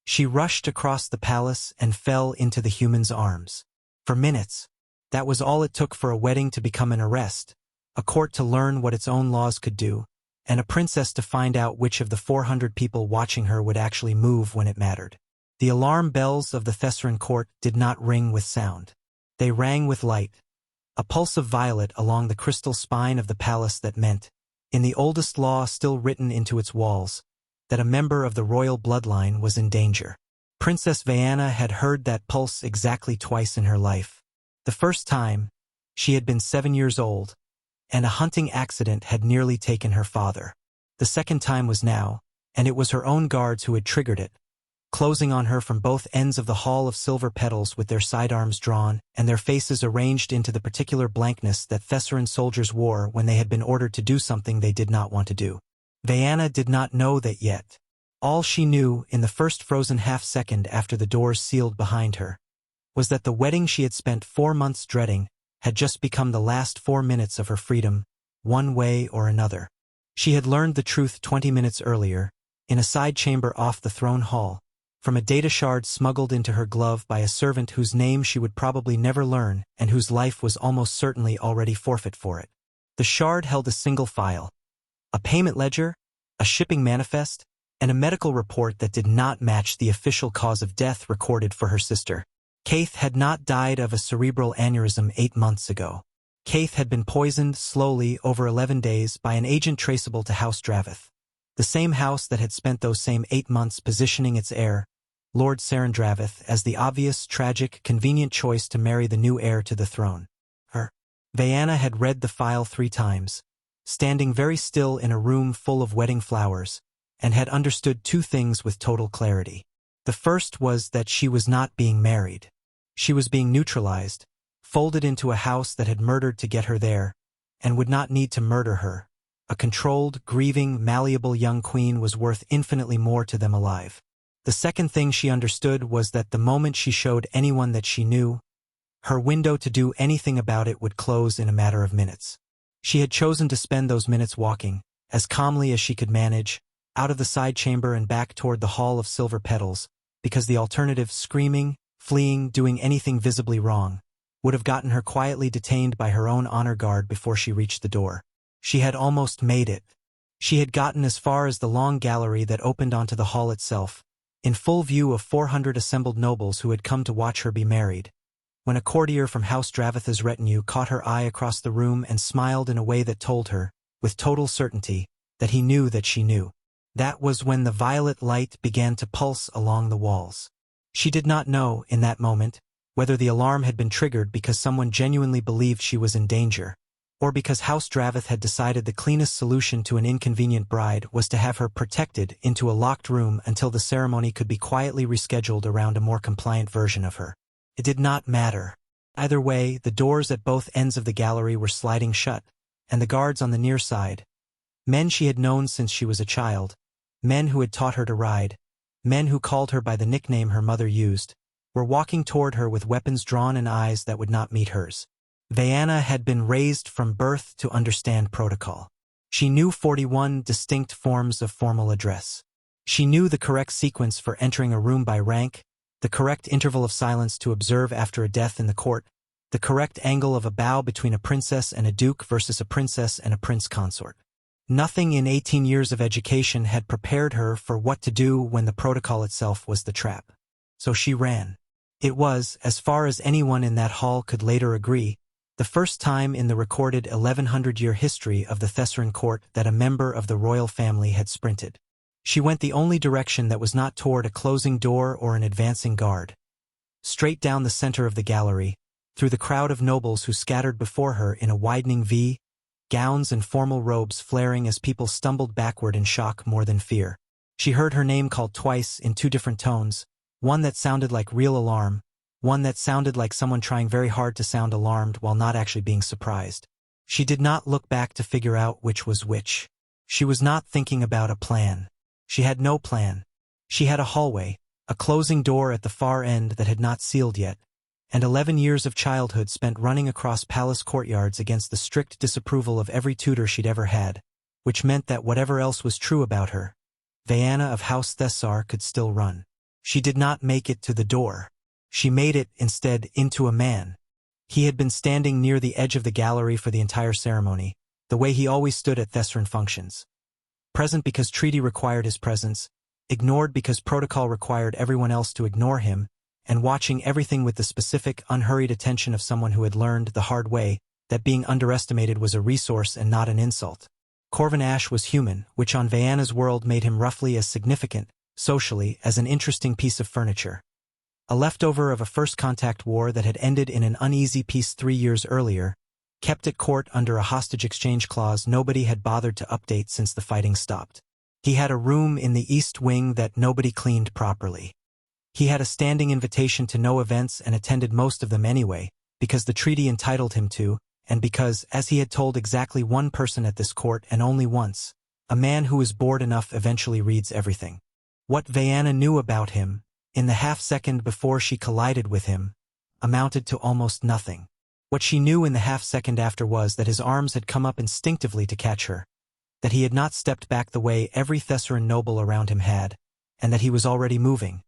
She rushed across the palace and fell into the human's arms. For minutes, that was all it took for a wedding to become an arrest, a court to learn what its own laws could do, and a princess to find out which of the 400 people watching her would actually move when it mattered. The alarm bells of the Thessaran court did not ring with sound. They rang with light, a pulse of violet along the crystal spine of the palace that meant, in the oldest law still written into its walls, that a member of the royal bloodline was in danger. Princess Vaiana had heard that pulse exactly twice in her life. The first time, she had been 7 years old, and a hunting accident had nearly taken her father. The second time was now, and it was her own guards who had triggered it, closing on her from both ends of the hall of silver petals with their sidearms drawn and their faces arranged into the particular blankness that Thessaran soldiers wore when they had been ordered to do something they did not want to do. Vaiana did not know that yet. All she knew in the first frozen half-second after the doors sealed behind her was that the wedding she had spent 4 months dreading had just become the last 4 minutes of her freedom, one way or another. She had learned the truth 20 minutes earlier, in a side chamber off the throne hall, from a data shard smuggled into her glove by a servant whose name she would probably never learn and whose life was almost certainly already forfeit for it. The shard held a single file, a payment ledger, a shipping manifest, and a medical report that did not match the official cause of death recorded for her sister. Keith had not died of a cerebral aneurysm 8 months ago. Keith had been poisoned slowly over 11 days by an agent traceable to House Dravith, the same house that had spent those same 8 months positioning its heir, Lord Sarandravith, as the obvious, tragic, convenient choice to marry the new heir to the throne. Vaiana had read the file 3 times, standing very still in a room full of wedding flowers, and had understood 2 things with total clarity. The first was that she was not being married. She was being neutralized, folded into a house that had murdered to get her there, and would not need to murder her. A controlled, grieving, malleable young queen was worth infinitely more to them alive. The second thing she understood was that the moment she showed anyone that she knew, her window to do anything about it would close in a matter of minutes. She had chosen to spend those minutes walking, as calmly as she could manage, out of the side chamber and back toward the hall of silver petals, because the alternative, screaming, fleeing, doing anything visibly wrong, would have gotten her quietly detained by her own honor guard before she reached the door. She had almost made it. She had gotten as far as the long gallery that opened onto the hall itself, in full view of 400 assembled nobles who had come to watch her be married, when a courtier from House Dravith's retinue caught her eye across the room and smiled in a way that told her, with total certainty, that he knew that she knew. That was when the violet light began to pulse along the walls. She did not know, in that moment, whether the alarm had been triggered because someone genuinely believed she was in danger, or because House Dravith had decided the cleanest solution to an inconvenient bride was to have her protected into a locked room until the ceremony could be quietly rescheduled around a more compliant version of her. It did not matter. Either way, the doors at both ends of the gallery were sliding shut, and the guards on the near side, men she had known since she was a child, men who had taught her to ride, men who called her by the nickname her mother used, were walking toward her with weapons drawn and eyes that would not meet hers. Vaiana had been raised from birth to understand protocol. She knew 41 distinct forms of formal address. She knew the correct sequence for entering a room by rank, the correct interval of silence to observe after a death in the court, the correct angle of a bow between a princess and a duke versus a princess and a prince consort. Nothing in 18 years of education had prepared her for what to do when the protocol itself was the trap. So she ran. It was, as far as anyone in that hall could later agree, the first time in the recorded 1100-year history of the Thessaran court that a member of the royal family had sprinted. She went the only direction that was not toward a closing door or an advancing guard. Straight down the center of the gallery, through the crowd of nobles who scattered before her in a widening V, gowns and formal robes flaring as people stumbled backward in shock more than fear. She heard her name called twice in 2 different tones, one that sounded like real alarm, one that sounded like someone trying very hard to sound alarmed while not actually being surprised. She did not look back to figure out which was which. She was not thinking about a plan. She had no plan. She had a hallway, a closing door at the far end that had not sealed yet, and 11 years of childhood spent running across palace courtyards against the strict disapproval of every tutor she'd ever had, which meant that whatever else was true about her, Vaiana of House Thessar could still run. She did not make it to the door. She made it, instead, into a man. He had been standing near the edge of the gallery for the entire ceremony, the way he always stood at Thessaran functions. Present because treaty required his presence, ignored because protocol required everyone else to ignore him, and watching everything with the specific, unhurried attention of someone who had learned the hard way that being underestimated was a resource and not an insult. Corvin Ash was human, which on Vayana's world made him roughly as significant, socially, as an interesting piece of furniture. A leftover of a first contact war that had ended in an uneasy peace 3 years earlier, kept at court under a hostage exchange clause nobody had bothered to update since the fighting stopped. He had a room in the East Wing that nobody cleaned properly. He had a standing invitation to no events and attended most of them anyway, because the treaty entitled him to, and because, as he had told exactly one person at this court and only once, a man who is bored enough eventually reads everything. What Vayana knew about him, in the half-second before she collided with him, amounted to almost nothing. What she knew in the half-second after was that his arms had come up instinctively to catch her, that he had not stepped back the way every Thessaran noble around him had, and that he was already moving,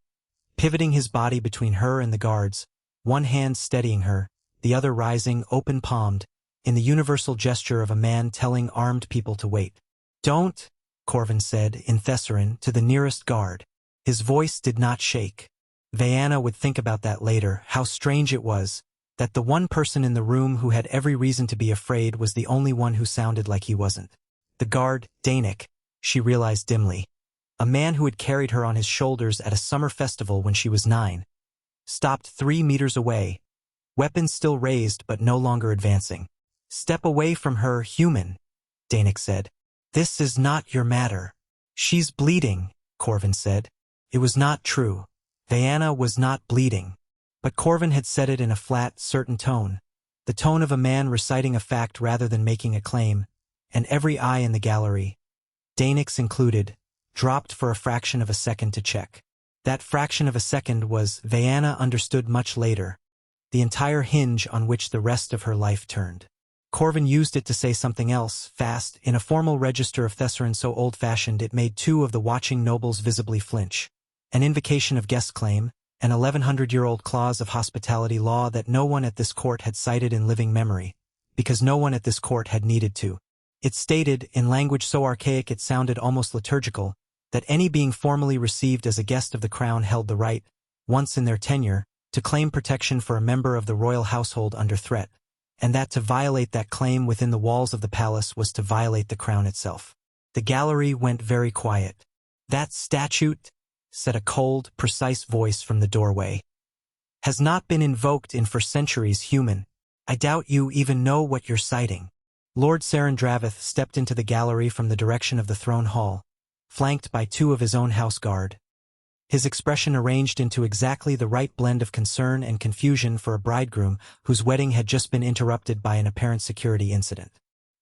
pivoting his body between her and the guards, one hand steadying her, the other rising, open-palmed, in the universal gesture of a man telling armed people to wait. "Don't," Corvin said, in Thessaran, to the nearest guard. His voice did not shake. Vayana would think about that later, how strange it was that the one person in the room who had every reason to be afraid was the only one who sounded like he wasn't. The guard, Danik, she realized dimly. A man who had carried her on his shoulders at a summer festival when she was 9. Stopped 3 meters away, weapons still raised but no longer advancing. "Step away from her, human," Danik said. "This is not your matter." "She's bleeding," Corvin said. It was not true. Vayana was not bleeding. But Corvin had said it in a flat, certain tone, the tone of a man reciting a fact rather than making a claim, and every eye in the gallery, Danik's included, dropped for a fraction of a second to check. That fraction of a second was, Vayana understood much later, the entire hinge on which the rest of her life turned. Corvin used it to say something else, fast, in a formal register of Thessaran so old-fashioned it made 2 of the watching nobles visibly flinch. An invocation of guest claim, an 1100-year-old clause of hospitality law that no one at this court had cited in living memory, because no one at this court had needed to. It stated, in language so archaic it sounded almost liturgical, that any being formally received as a guest of the crown held the right, once in their tenure, to claim protection for a member of the royal household under threat, and that to violate that claim within the walls of the palace was to violate the crown itself. The gallery went very quiet. "That statute," said a cold, precise voice from the doorway, "has not been invoked in for centuries, human. I doubt you even know what you're citing." Lord Sarandravith stepped into the gallery from the direction of the throne hall, flanked by 2 of his own house guard. His expression arranged into exactly the right blend of concern and confusion for a bridegroom whose wedding had just been interrupted by an apparent security incident.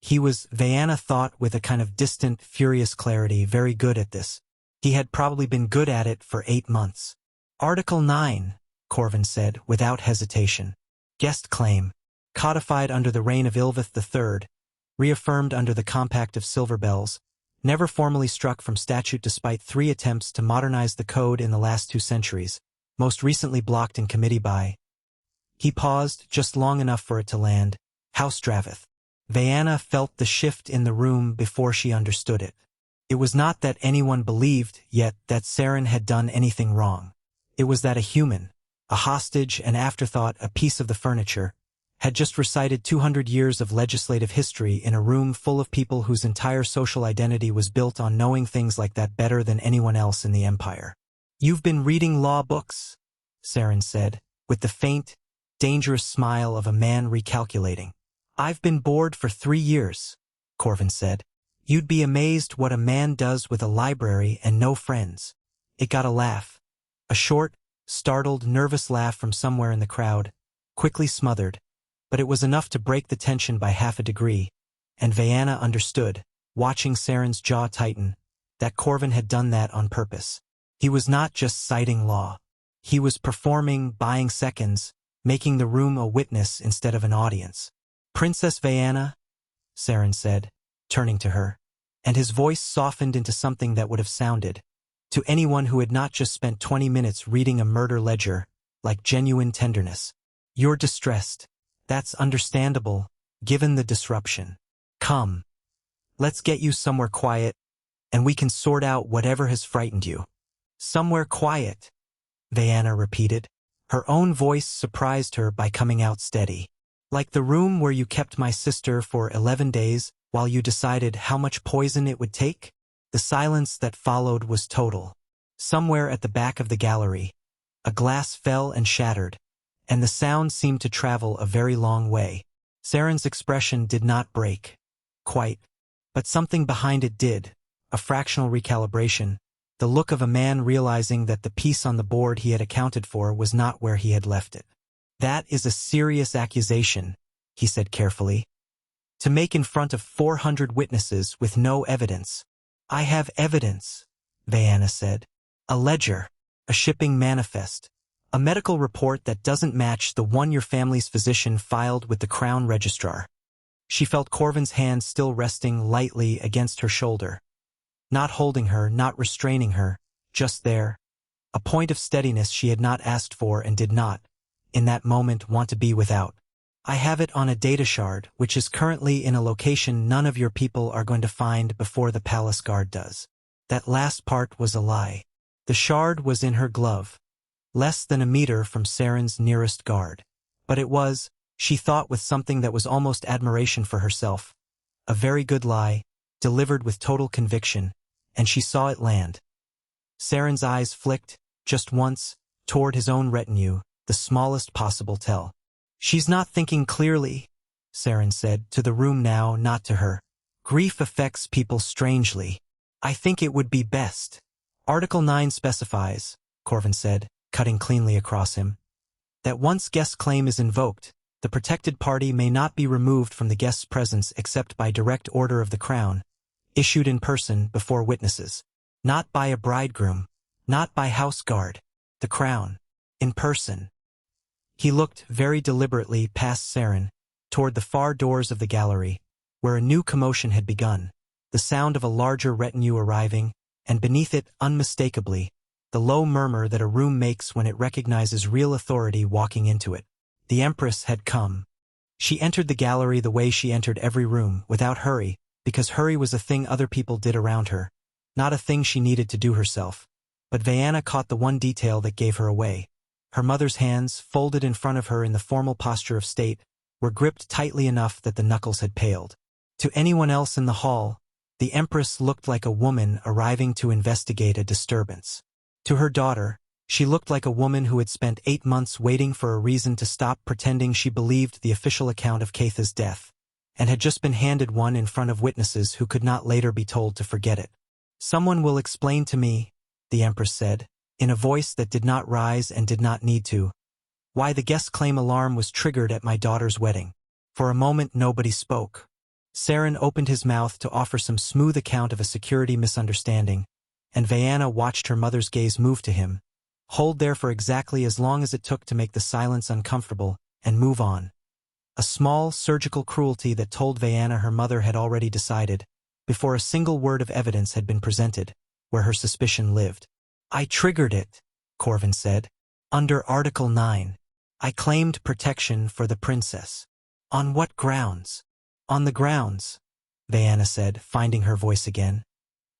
He was, Vayana thought with a kind of distant, furious clarity, very good at this. He had probably been good at it for 8 months. "Article 9, Corvin said, without hesitation. "Guest claim. Codified under the reign of Ilvith III, reaffirmed under the Compact of Silver Bells, never formally struck from statute despite 3 attempts to modernize the code in the last 2 centuries, most recently blocked in committee by..." He paused, just long enough for it to land. "House Dravith." Vayana felt the shift in the room before she understood it. It was not that anyone believed, yet, that Saren had done anything wrong. It was that a human, a hostage, an afterthought, a piece of the furniture, had just recited 200 years of legislative history in a room full of people whose entire social identity was built on knowing things like that better than anyone else in the empire. "You've been reading law books," Saren said, with the faint, dangerous smile of a man recalculating. "I've been bored for 3 years," Corvin said. "You'd be amazed what a man does with a library and no friends." It got a laugh. A short, startled, nervous laugh from somewhere in the crowd, quickly smothered, but it was enough to break the tension by half a degree, and Vayana understood, watching Saren's jaw tighten, that Corvin had done that on purpose. He was not just citing law. He was performing, buying seconds, making the room a witness instead of an audience. "Princess Vayana," Saren said, turning to her, and his voice softened into something that would have sounded, to anyone who had not just spent 20 minutes reading a murder ledger, like genuine tenderness. You're distressed. That's understandable, given the disruption. Come. Let's get you somewhere quiet, and we can sort out whatever has frightened you. Somewhere quiet, Diana repeated. Her own voice surprised her by coming out steady. Like the room where you kept my sister for 11 days while you decided how much poison it would take? The silence that followed was total. Somewhere at the back of the gallery, a glass fell and shattered, and the sound seemed to travel a very long way. Saren's expression did not break. Quite. But something behind it did. A fractional recalibration. The look of a man realizing that the piece on the board he had accounted for was not where he had left it. That is a serious accusation, he said carefully. To make in front of 400 witnesses with no evidence. I have evidence, Diana said. A ledger, a shipping manifest, a medical report that doesn't match the one your family's physician filed with the Crown Registrar. She felt Corvin's hand still resting lightly against her shoulder. Not holding her, not restraining her, just there. A point of steadiness she had not asked for and did not, in that moment, want to be without. I have it on a data shard, which is currently in a location none of your people are going to find before the palace guard does. That last part was a lie. The shard was in her glove, less than a meter from Saren's nearest guard. But it was, she thought with something that was almost admiration for herself, a very good lie, delivered with total conviction, and she saw it land. Saren's eyes flicked, just once, toward his own retinue, the smallest possible tell. She's not thinking clearly, Saren said, to the room now, not to her. Grief affects people strangely. I think it would be best. Article 9 specifies, Corvin said, cutting cleanly across him, that once guest claim is invoked, the protected party may not be removed from the guest's presence except by direct order of the Crown, issued in person before witnesses. Not by a bridegroom, not by house guard. The Crown. In person. He looked very deliberately past Saren, toward the far doors of the gallery, where a new commotion had begun, the sound of a larger retinue arriving, and beneath it, unmistakably, the low murmur that a room makes when it recognizes real authority walking into it. The Empress had come. She entered the gallery the way she entered every room, without hurry, because hurry was a thing other people did around her, not a thing she needed to do herself. But Diana caught the one detail that gave her away. Her mother's hands, folded in front of her in the formal posture of state, were gripped tightly enough that the knuckles had paled. To anyone else in the hall, the Empress looked like a woman arriving to investigate a disturbance. To her daughter, she looked like a woman who had spent 8 months waiting for a reason to stop pretending she believed the official account of Keitha's death, and had just been handed one in front of witnesses who could not later be told to forget it. Someone will explain to me, the Empress said, in a voice that did not rise and did not need to, why the guest claim alarm was triggered at my daughter's wedding. For a moment nobody spoke. Saren opened his mouth to offer some smooth account of a security misunderstanding, and Diana watched her mother's gaze move to him, hold there for exactly as long as it took to make the silence uncomfortable, and move on. A small, surgical cruelty that told Diana her mother had already decided, before a single word of evidence had been presented, where her suspicion lived. I triggered it, Corvin said. Under Article 9. I claimed protection for the princess. On what grounds? On the grounds, Diana said, finding her voice again,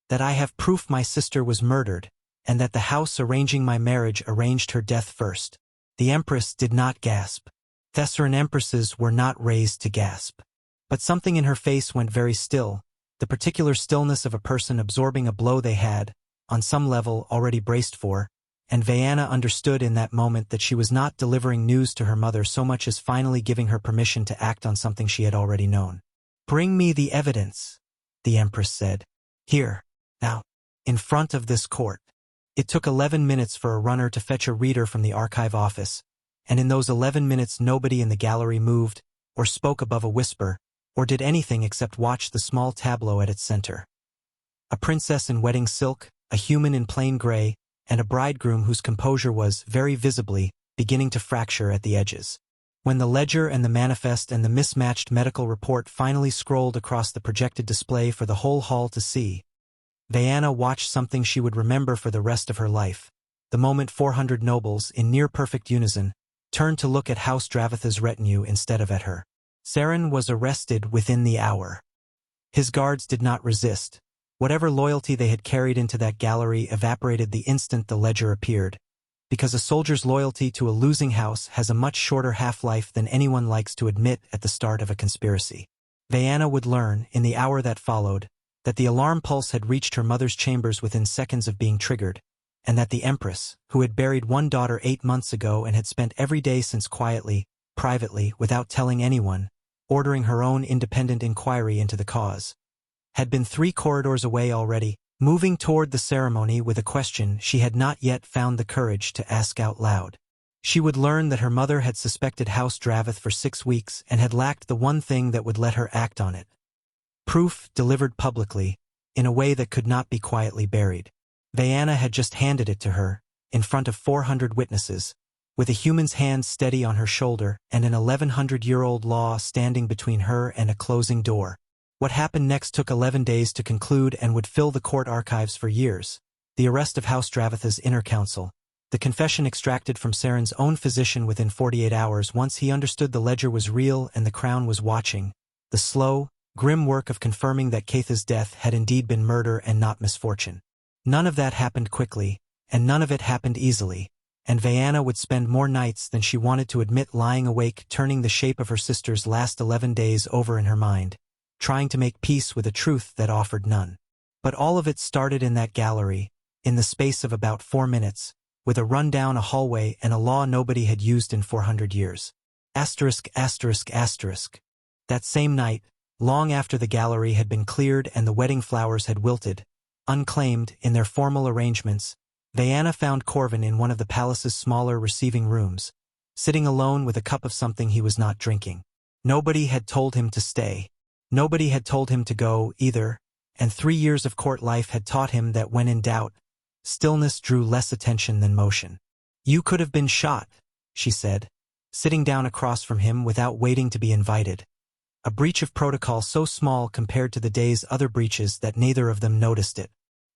that I have proof my sister was murdered, and that the house arranging my marriage arranged her death first. The Empress did not gasp. Thessaran empresses were not raised to gasp. But something in her face went very still, the particular stillness of a person absorbing a blow they had, on some level, already braced for, and Diana understood in that moment that she was not delivering news to her mother so much as finally giving her permission to act on something she had already known. Bring me the evidence, the Empress said. Here, now, in front of this court. It took 11 minutes for a runner to fetch a reader from the archive office, and in those 11 minutes nobody in the gallery moved, or spoke above a whisper, or did anything except watch the small tableau at its center. A princess in wedding silk, a human in plain gray, and a bridegroom whose composure was, very visibly, beginning to fracture at the edges. When the ledger and the manifest and the mismatched medical report finally scrolled across the projected display for the whole hall to see, Vaiana watched something she would remember for the rest of her life. The moment 400 nobles, in near-perfect unison, turned to look at House Dravatha's retinue instead of at her. Saren was arrested within the hour. His guards did not resist. Whatever loyalty they had carried into that gallery evaporated the instant the ledger appeared, because a soldier's loyalty to a losing house has a much shorter half-life than anyone likes to admit at the start of a conspiracy. Vaiana would learn, in the hour that followed, that the alarm pulse had reached her mother's chambers within seconds of being triggered, and that the Empress, who had buried one daughter 8 months ago and had spent every day since quietly, privately, without telling anyone, ordering her own independent inquiry into the cause, had been 3 corridors away already, moving toward the ceremony with a question she had not yet found the courage to ask out loud. She would learn that her mother had suspected House Dravath for 6 weeks and had lacked the one thing that would let her act on it. Proof delivered publicly, in a way that could not be quietly buried. Vaiana had just handed it to her, in front of 400 witnesses, with a human's hand steady on her shoulder and an 1100-year-old law standing between her and a closing door. What happened next took 11 days to conclude and would fill the court archives for years. The arrest of House Dravatha's inner council, the confession extracted from Saren's own physician within 48 hours once he understood the ledger was real and the crown was watching, the slow, grim work of confirming that Keitha's death had indeed been murder and not misfortune. None of that happened quickly, and none of it happened easily, and Vaiana would spend more nights than she wanted to admit lying awake turning the shape of her sister's last 11 days over in her mind, trying to make peace with a truth that offered none. But all of it started in that gallery, in the space of about 4 minutes, with a run down a hallway and a law nobody had used in 400 years. Asterisk, asterisk, asterisk. That same night, long after the gallery had been cleared and the wedding flowers had wilted, unclaimed in their formal arrangements, Vaiana found Corvin in one of the palace's smaller receiving rooms, sitting alone with a cup of something he was not drinking. Nobody had told him to stay. Nobody had told him to go, either, and 3 years of court life had taught him that when in doubt, stillness drew less attention than motion. "You could have been shot," she said, sitting down across from him without waiting to be invited. A breach of protocol so small compared to the day's other breaches that neither of them noticed it.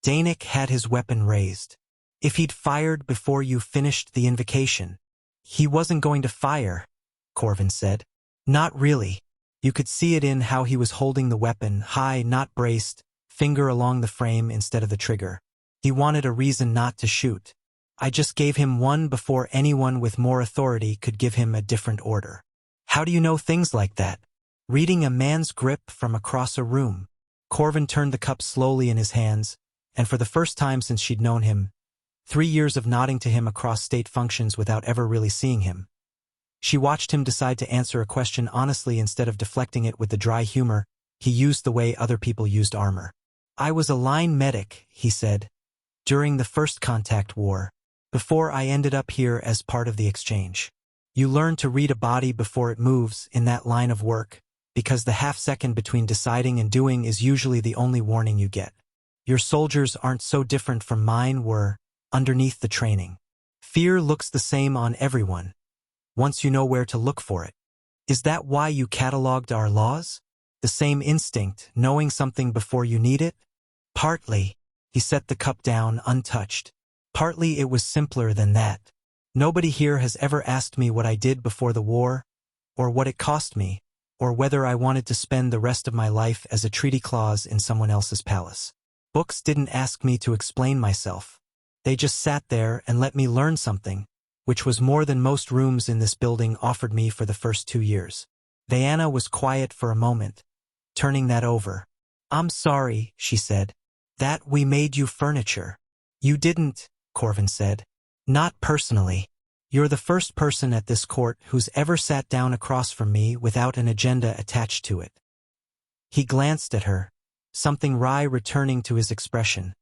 Danik had his weapon raised. "If he'd fired before you finished the invocation." "He wasn't going to fire," Corvin said. "Not really." You could see it in how he was holding the weapon, high, not braced, finger along the frame instead of the trigger. He wanted a reason not to shoot. "I just gave him one before anyone with more authority could give him a different order." "How do you know things like that?" "Reading a man's grip from across a room." Corvin turned the cup slowly in his hands, and for the first time since she'd known him, 3 years of nodding to him across state functions without ever really seeing him, she watched him decide to answer a question honestly instead of deflecting it with the dry humor he used the way other people used armor. "I was a line medic," he said, "during the first contact war, before I ended up here as part of the exchange. You learn to read a body before it moves in that line of work, because the half-second between deciding and doing is usually the only warning you get. Your soldiers aren't so different from mine were, underneath the training. Fear looks the same on everyone, once you know where to look for it. Is that why you cataloged our laws? The same instinct, knowing something before you need it?" "Partly." He set the cup down untouched. "Partly it was simpler than that. Nobody here has ever asked me what I did before the war, or what it cost me, or whether I wanted to spend the rest of my life as a treaty clause in someone else's palace. Books didn't ask me to explain myself. They just sat there and let me learn something, which was more than most rooms in this building offered me for the first 2 years." Vaiana was quiet for a moment, turning that over. "I'm sorry," she said, "that we made you furniture." "You didn't," Corvin said. "Not personally. You're the first person at this court who's ever sat down across from me without an agenda attached to it." He glanced at her, something wry returning to his expression,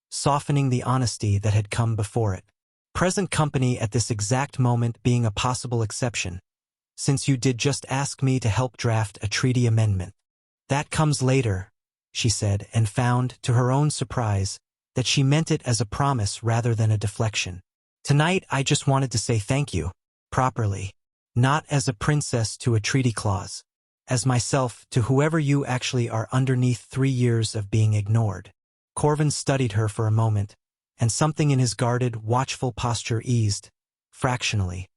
softening the honesty that had come before it. "Present company at this exact moment being a possible exception, since you did just ask me to help draft a treaty amendment." "That comes later," she said, and found, to her own surprise, that she meant it as a promise rather than a deflection. "Tonight I just wanted to say thank you, properly. Not as a princess to a treaty clause. As myself to whoever you actually are underneath 3 years of being ignored." Corvin studied her for a moment, and something in his guarded, watchful posture eased, fractionally.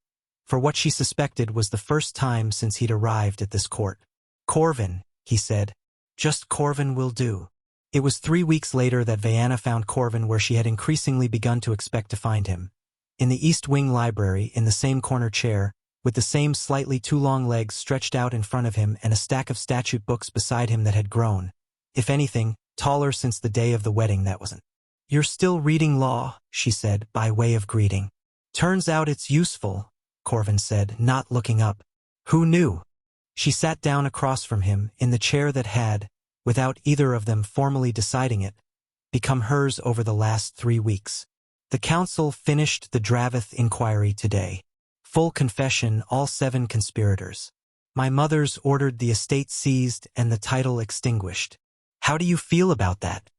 For what she suspected was the first time since he'd arrived at this court. "Corvin," he said. "Just Corvin will do." It was 3 weeks later that Vaiana found Corvin where she had increasingly begun to expect to find him. In the East Wing library, in the same corner chair, with the same slightly too long legs stretched out in front of him and a stack of statute books beside him that had grown, if anything, taller since the day of the wedding that wasn't. "You're still reading law," she said, by way of greeting. "Turns out it's useful," Corvin said, not looking up. "Who knew?" She sat down across from him, in the chair that had, without either of them formally deciding it, become hers over the last 3 weeks. "The council finished the Dravith inquiry today. Full confession, all 7 conspirators. My mother's ordered the estate seized and the title extinguished. How do you feel about that?"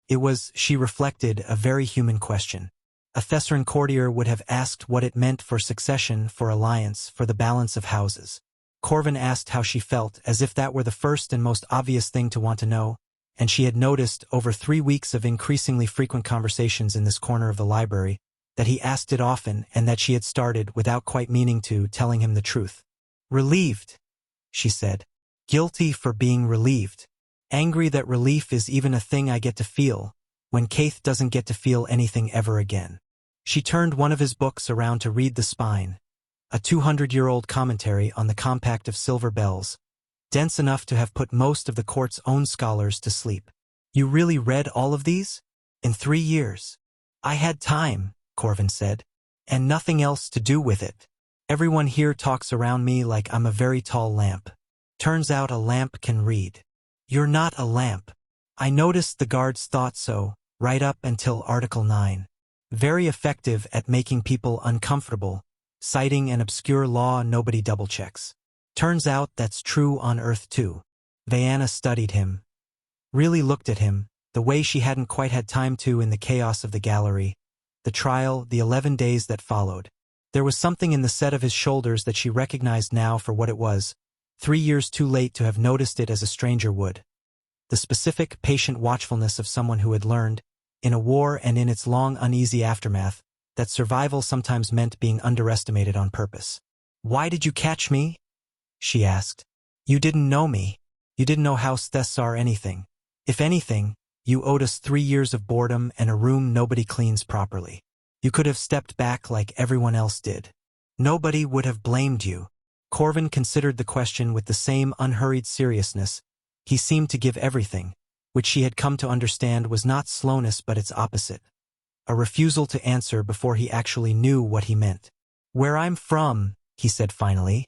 It was, she reflected, a very human question. A Thesseran courtier would have asked what it meant for succession, for alliance, for the balance of houses. Corvin asked how she felt, as if that were the first and most obvious thing to want to know, and she had noticed, over 3 weeks of increasingly frequent conversations in this corner of the library, that he asked it often and that she had started, without quite meaning to, telling him the truth. "Relieved," she said. "Guilty for being relieved. Angry that relief is even a thing I get to feel, when Kaith doesn't get to feel anything ever again." She turned one of his books around to read The Spine, a 200-year-old commentary on the Compact of Silver Bells, dense enough to have put most of the court's own scholars to sleep. "You really read all of these? In 3 years?" "I had time," Corvin said, "and nothing else to do with it. Everyone here talks around me like I'm a very tall lamp. Turns out a lamp can read." "You're not a lamp." "I noticed the guards thought so, right up until Article 9. Very effective at making people uncomfortable, citing an obscure law nobody double-checks. Turns out that's true on Earth too." Vaiana studied him, really looked at him, the way she hadn't quite had time to in the chaos of the gallery, the trial, the 11 days that followed. There was something in the set of his shoulders that she recognized now for what it was, 3 years too late to have noticed it as a stranger would. The specific, patient watchfulness of someone who had learned, in a war and in its long, uneasy aftermath, that survival sometimes meant being underestimated on purpose. "Why did you catch me?" she asked. "You didn't know me. You didn't know House Thessar anything. If anything, you owed us 3 years of boredom and a room nobody cleans properly. You could have stepped back like everyone else did. Nobody would have blamed you." Corvin considered the question with the same unhurried seriousness he seemed to give everything, which she had come to understand was not slowness but its opposite. A refusal to answer before he actually knew what he meant. "Where I'm from," he said finally,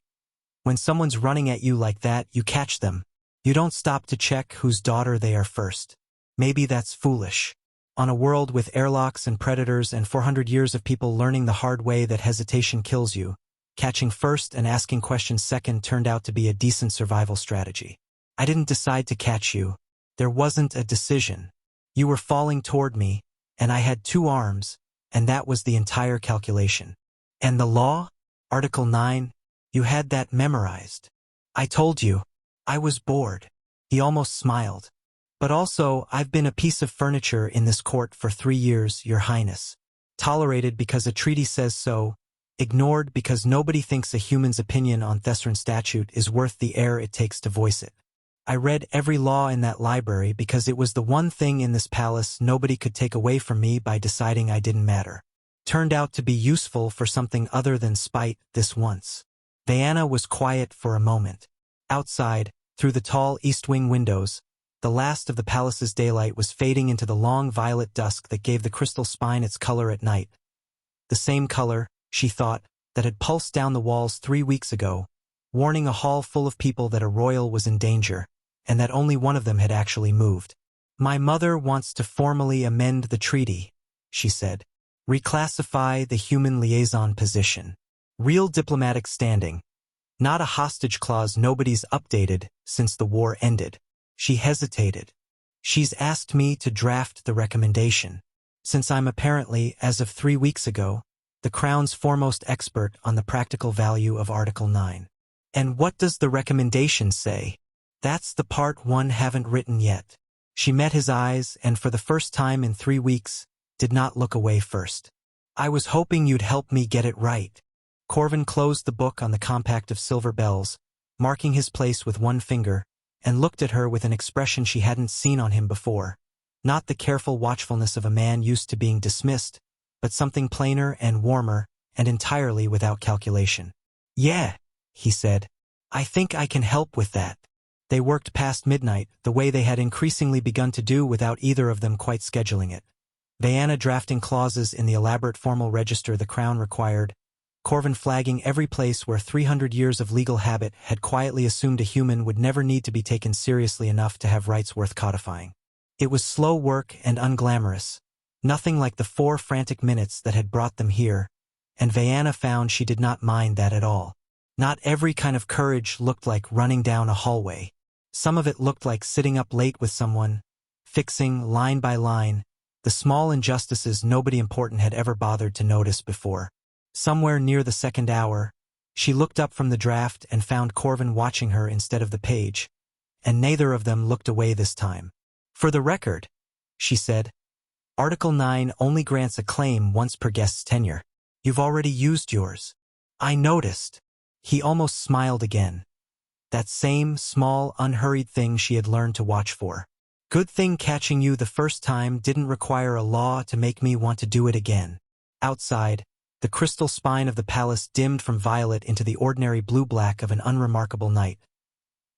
"when someone's running at you like that, you catch them. You don't stop to check whose daughter they are first. Maybe that's foolish. On a world with airlocks and predators and 400 years of people learning the hard way that hesitation kills you, catching first and asking questions second turned out to be a decent survival strategy. I didn't decide to catch you. There wasn't a decision. You were falling toward me, and I had 2 arms, and that was the entire calculation. And the law? Article 9? You had that memorized. I told you. I was bored." He almost smiled. "But also, I've been a piece of furniture in this court for 3 years, Your Highness. Tolerated because a treaty says so, ignored because nobody thinks a human's opinion on Thesseran statute is worth the air it takes to voice it. I read every law in that library because it was the one thing in this palace nobody could take away from me by deciding I didn't matter. Turned out to be useful for something other than spite this once." Vaiana was quiet for a moment. Outside, through the tall East Wing windows, the last of the palace's daylight was fading into the long violet dusk that gave the crystal spine its color at night. The same color, she thought, that had pulsed down the walls 3 weeks ago, warning a hall full of people that a royal was in danger, and that only one of them had actually moved. "My mother wants to formally amend the treaty," she said. "Reclassify the human liaison position. Real diplomatic standing. Not a hostage clause nobody's updated since the war ended." She hesitated. "She's asked me to draft the recommendation, since I'm apparently, as of 3 weeks ago, the Crown's foremost expert on the practical value of Article 9. And what does the recommendation say?" "That's the part one haven't written yet." She met his eyes and for the first time in 3 weeks, did not look away first. I was hoping you'd help me get it right. Corvin closed the book on the compact of silver bells, marking his place with one finger, and looked at her with an expression she hadn't seen on him before. Not the careful watchfulness of a man used to being dismissed, but something plainer and warmer, and entirely without calculation. Yeah, he said. I think I can help with that. They worked past midnight, the way they had increasingly begun to do without either of them quite scheduling it. Diana drafting clauses in the elaborate formal register the Crown required, Corvin flagging every place where 300 years of legal habit had quietly assumed a human would never need to be taken seriously enough to have rights worth codifying. It was slow work and unglamorous, nothing like the 4 frantic minutes that had brought them here, and Diana found she did not mind that at all. Not every kind of courage looked like running down a hallway. Some of it looked like sitting up late with someone, fixing, line by line, the small injustices nobody important had ever bothered to notice before. Somewhere near the 2nd hour, she looked up from the draft and found Corvin watching her instead of the page, and neither of them looked away this time. For the record, she said, Article 9 only grants a claim once per guest's tenure. You've already used yours. I noticed. He almost smiled again. That same, small, unhurried thing she had learned to watch for. Good thing catching you the first time didn't require a law to make me want to do it again. Outside, the crystal spine of the palace dimmed from violet into the ordinary blue-black of an unremarkable night.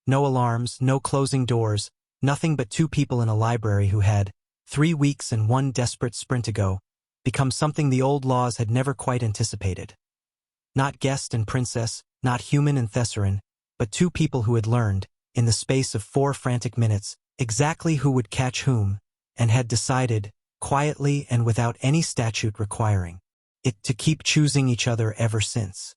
No alarms, no closing doors, nothing but 2 people in a library who had, 3 weeks and 1 desperate sprint ago, become something the old laws had never quite anticipated. Not guest and princess, not human and Thesserin, but 2 people who had learned, in the space of 4 frantic minutes, exactly who would catch whom, and had decided, quietly and without any statute requiring it, to keep choosing each other ever since.